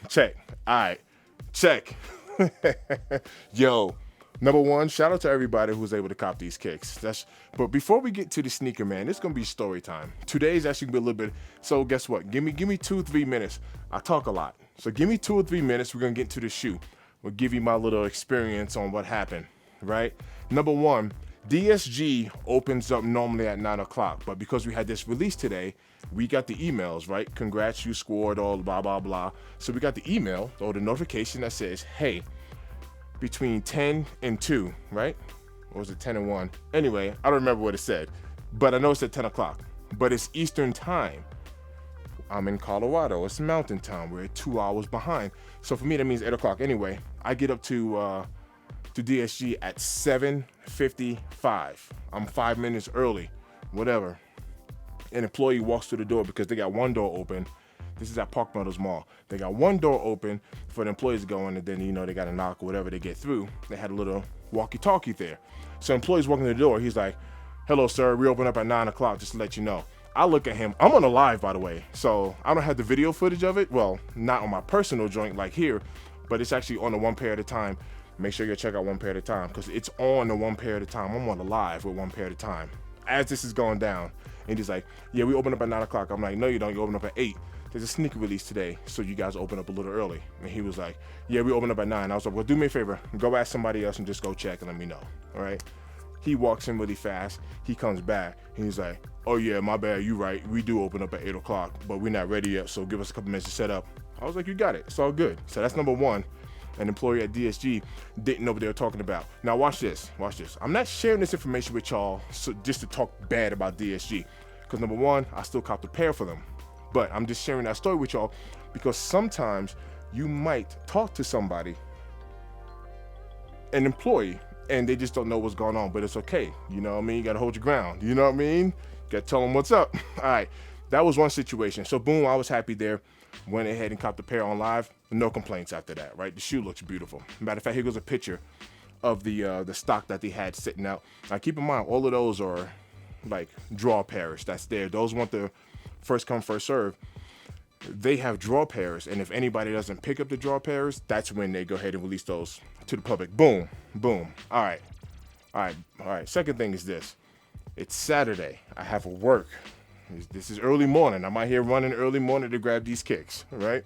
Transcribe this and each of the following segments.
Check. All right. Check. Yo, number one, shout out to everybody who was able to cop these kicks. But before we get to the sneaker, man, it's gonna be story time. Today's actually gonna be a little bit. So guess what? Give me 2 or 3 minutes. I talk a lot, so give me 2 or 3 minutes. We're gonna get into the shoe. We'll give you my little experience on what happened. Right. Number one, DSG opens up normally at 9 o'clock, but because we had this release today, we got the emails, right? Congrats, you scored, all blah, blah, blah. So we got the email or the notification that says, hey, between 10 and 2, right? Or was it 10 and 1? Anyway, I don't remember what it said, but I know it's at 10 o'clock, but it's Eastern time. I'm in Colorado. It's mountain time. We're 2 hours behind. So for me, that means 8 o'clock. Anyway, I get up to DSG at 7:55. I'm 5 minutes early, whatever. An employee walks through the door because they got one door open. This is at Park Meadows Mall. They got one door open for the employees to go in, and then, they got to knock or whatever they get through. They had a little walkie-talkie there. So employees walking through the door, he's like, hello, sir, we open up at 9 o'clock, just to let you know. I look at him. I'm on a live, by the way, so I don't have the video footage of it. Well, not on my personal joint like here, but it's actually on the one pair at a time. Make sure you check out one pair at a time because it's on the one pair at a time. I'm on the live with one pair at a time. As this is going down, and he's like, yeah, we open up at 9 o'clock. I'm like, no, you don't. You open up at 8. There's a sneaker release today, so you guys open up a little early. And he was like, yeah, we open up at 9. I was like, well, do me a favor. Go ask somebody else and just go check and let me know. All right. He walks in really fast. He comes back and he's like, oh, yeah, my bad. You right. We do open up at 8 o'clock, but we're not ready yet. So give us a couple minutes to set up. I was like, you got it. It's all good. So that's number one. An employee at DSG didn't know what they were talking about. Now watch this. I'm not sharing this information with y'all just to talk bad about DSG. Because number one, I still cop the pair for them. But I'm just sharing that story with y'all because sometimes you might talk to somebody, an employee, and they just don't know what's going on, but it's okay. You know what I mean? You got to hold your ground. You know what I mean? You got to tell them what's up. All right. That was one situation. So boom, I was happy there. Went ahead and copped the pair on live. No complaints after that, right? The shoe looks beautiful. Matter of fact, here goes a picture of the stock that they had sitting out. Now keep in mind, all of those are like draw pairs that's there. Those want the first come, first serve. They have draw pairs, and if anybody doesn't pick up the draw pairs, that's when they go ahead and release those to the public. Boom, boom. All right. Second thing is this. It's Saturday. I have work. This is early morning. I'm out here running early morning to grab these kicks, right?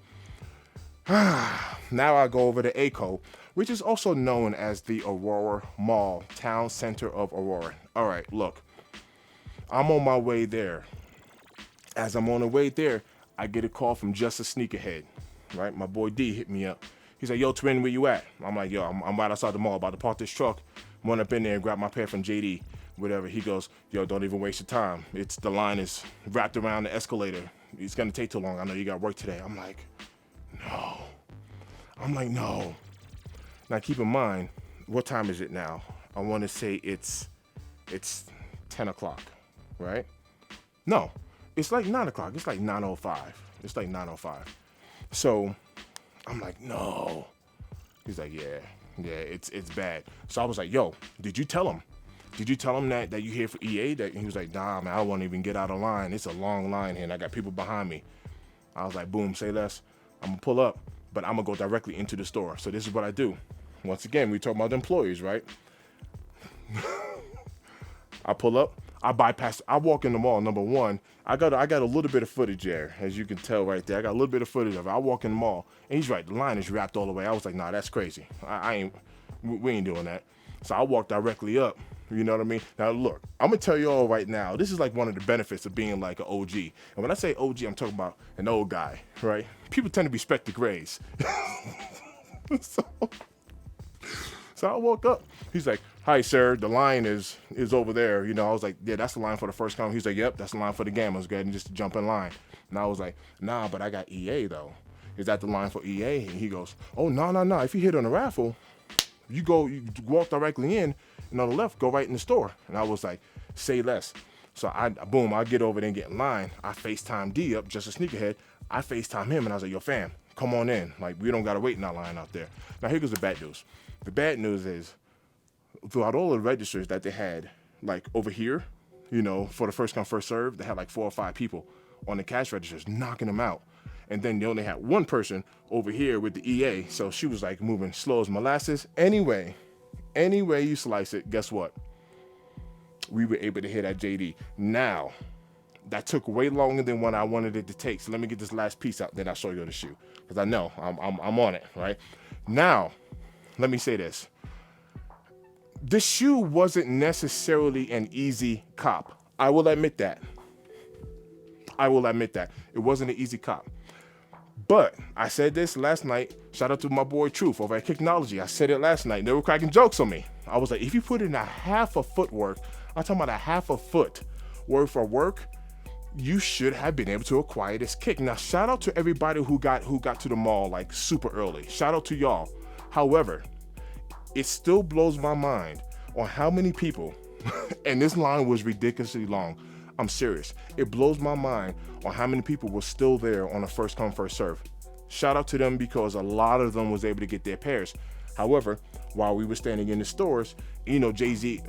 Now I go over to ACO, which is also known as the Aurora Mall, town center of Aurora. All right, look, I'm on my way there. As I'm on the way there, I get a call from Just a Sneakerhead, right? My boy D hit me up. He's like, yo, twin, where you at? I'm like, yo, I'm right outside the mall, about to park this truck. Went up in there and grabbed my pair from JD. Whatever. He goes, yo, don't even waste your time. The line is wrapped around the escalator. It's gonna take too long. I know you got work today. I'm like, no. Now keep in mind, what time is it now? I want to say it's 10 o'clock, right? No, it's like 9 o'clock. It's like 9:05. So I'm like, no. He's like, yeah, it's bad. So I was like, yo, did you tell him? Did you tell him that you here for EA? That he was like, nah, man, I won't even get out of line. It's a long line here, and I got people behind me. I was like, boom, say less. I'm gonna pull up, but I'm gonna go directly into the store. So this is what I do. Once again, we talk about the employees, right? I pull up, I bypass, I walk in the mall. Number one, I got a little bit of footage there, as you can tell right there. I got a little bit of footage of it. I walk in the mall, and he's right, the line is wrapped all the way. I was like, nah, that's crazy. We ain't doing that. So I walk directly up. You know what I mean? Now, look, I'm going to tell you all right now, this is like one of the benefits of being like an OG. And when I say OG, I'm talking about an old guy, right? People tend to respect the grays. so I woke up. He's like, hi, sir, the line is over there. You know, I was like, yeah, that's the line for the first come. He's like, yep, that's the line for the gammas. Go ahead and just jump in line. And I was like, nah, but I got EA, though. Is that the line for EA? And he goes, oh, no. If you hit on a raffle, you walk directly in, and on the left, go right in the store. And I was like, say less. So I get over there and get in line. I FaceTime D up, Just a Sneakerhead. I FaceTime him, and I was like, yo, fam, come on in. Like, we don't got to wait in that line out there. Now, here goes the bad news. The bad news is, throughout all the registers that they had, like over here, you know, for the first come, first serve, they had like 4 or 5 people on the cash registers knocking them out. And then you only had one person over here with the EA. So she was like moving slow as molasses. Anyway you slice it, guess what? We were able to hit that JD. Now, that took way longer than what I wanted it to take. So let me get this last piece out, then I'll show you the shoe. Because I know I'm on it, right? Now, let me say this. This shoe wasn't necessarily an easy cop. I will admit that. It wasn't an easy cop. But I said this last night. Shout out to my boy Truth over at Kicknology. I said it last night. They were cracking jokes on me. I was like, if you put in a half a foot work, I'm talking about a half a foot worth of work, you should have been able to acquire this kick. Now, shout out to everybody who got to the mall like super early. Shout out to y'all. However, it still blows my mind on how many people, and this line was ridiculously long. I'm serious. It blows my mind on how many people were still there on a first come, first serve. Shout out to them because a lot of them was able to get their pairs. However, while we were standing in the stores, you know, JD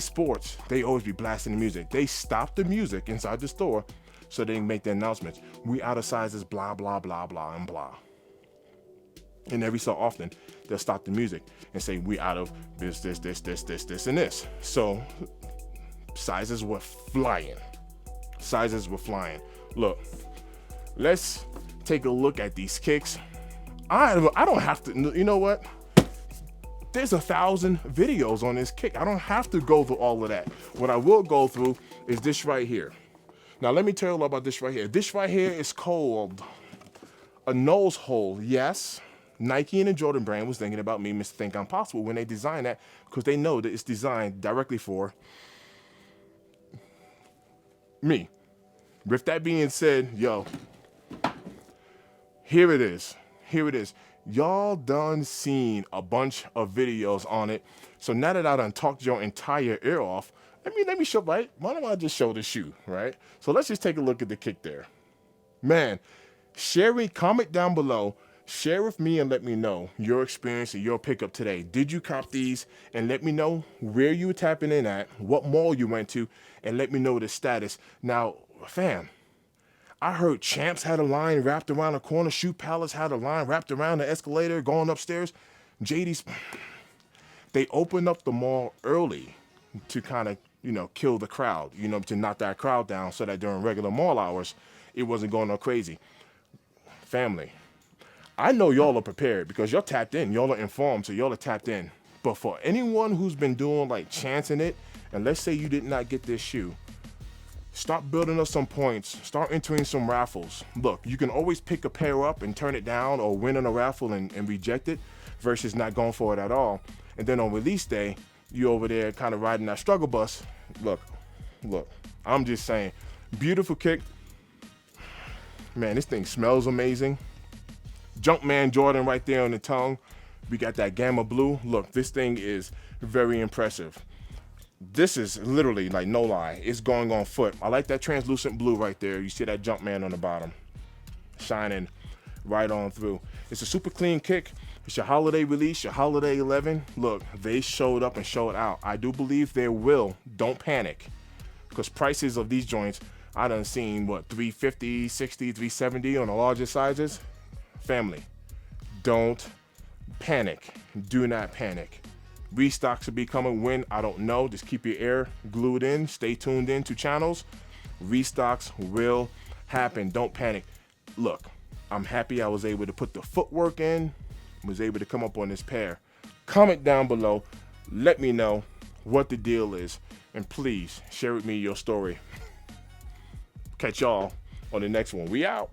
Sports, they always be blasting the music. They stop the music inside the store so they can make the announcements. We out of sizes, blah, blah, blah, blah, and blah. And every so often, they'll stop the music and say, we out of this, and this. So sizes were flying. Look, let's take a look at these kicks. I don't have to, you know what? There's 1,000 videos on this kick. I don't have to go through all of that. What I will go through is this right here. Now, let me tell you about this right here. This right here is called a nose hole. Yes, Nike and the Jordan brand was thinking about me, Mr. Think I'm Possible, when they designed that, because they know that it's designed directly for me. With that being said, yo, here it is. Y'all done seen a bunch of videos on it. So now that I done talked your entire ear off, let me show, right? Why don't I just show the shoe, right? So let's just take a look at the kick there. Man, comment down below, share with me and let me know your experience and your pickup today. Did you cop these? And let me know where you were tapping in at, what mall you went to, and let me know the status. Now, fam, I heard Champs had a line wrapped around the corner. Shoe Palace had a line wrapped around the escalator going upstairs. JD's, they opened up the mall early to kind of, kill the crowd, to knock that crowd down so that during regular mall hours, it wasn't going no crazy. Family, I know y'all are prepared because y'all tapped in. Y'all are informed, so y'all are tapped in. But for anyone who's been doing like chancing it, and let's say you did not get this shoe, start building up some points. Start entering some raffles. Look, you can always pick a pair up and turn it down or win in a raffle and reject it versus not going for it at all. And then on release day, you over there kind of riding that struggle bus. Look, I'm just saying, beautiful kick. Man, this thing smells amazing. Jumpman Jordan right there on the tongue. We got that Gamma Blue. Look, this thing is very impressive. This is literally, like, no lie, it's going on foot. I like that translucent blue right there. You see that Jumpman on the bottom, shining right on through. It's a super clean kick. It's your holiday release, your holiday 11. Look, they showed up and showed out. I do believe they will. Don't panic, because prices of these joints, I done seen, what, $350, $60, $370 on the larger sizes. Family, don't panic. Do not panic. Restocks will be coming when, I don't know. Just keep your ear glued in. Stay tuned in to channels. Restocks will happen. Don't panic. Look, I'm happy I was able to put the footwork in, was able to come up on this pair. Comment down below. Let me know what the deal is. And please share with me your story. Catch y'all on the next one. We out.